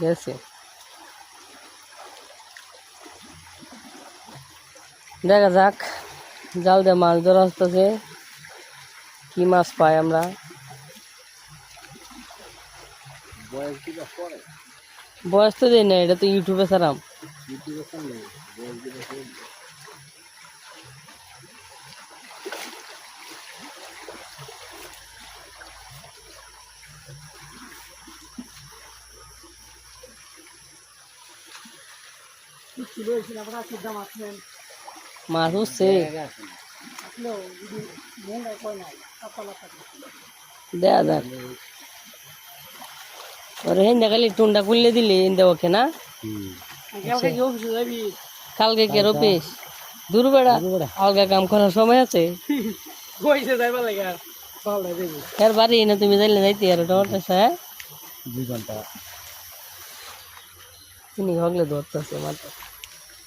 গেছে। দেখা যাক, জাল দিয়ে মাছ ধরা আসতেছে, কি মাছ পাই আমরা। বয়স তো দিই না, এটা তো ইউটিউবে ছাড়াম। মাছ উঠছে, দেখা যাক। ওরে হেন্দা খালি টুনটা খুললে দিলে হেন্দা ওকে না। কালকে কে রোপিস দূর বেড়া, আলগা কাম করার সময় আছে। এর বাড়ি না তুমি যাইলে যাইতে আর টমাটো। হ্যাঁ 2 ঘন্টা তিনি হগলে ধরতেছে মাত্র।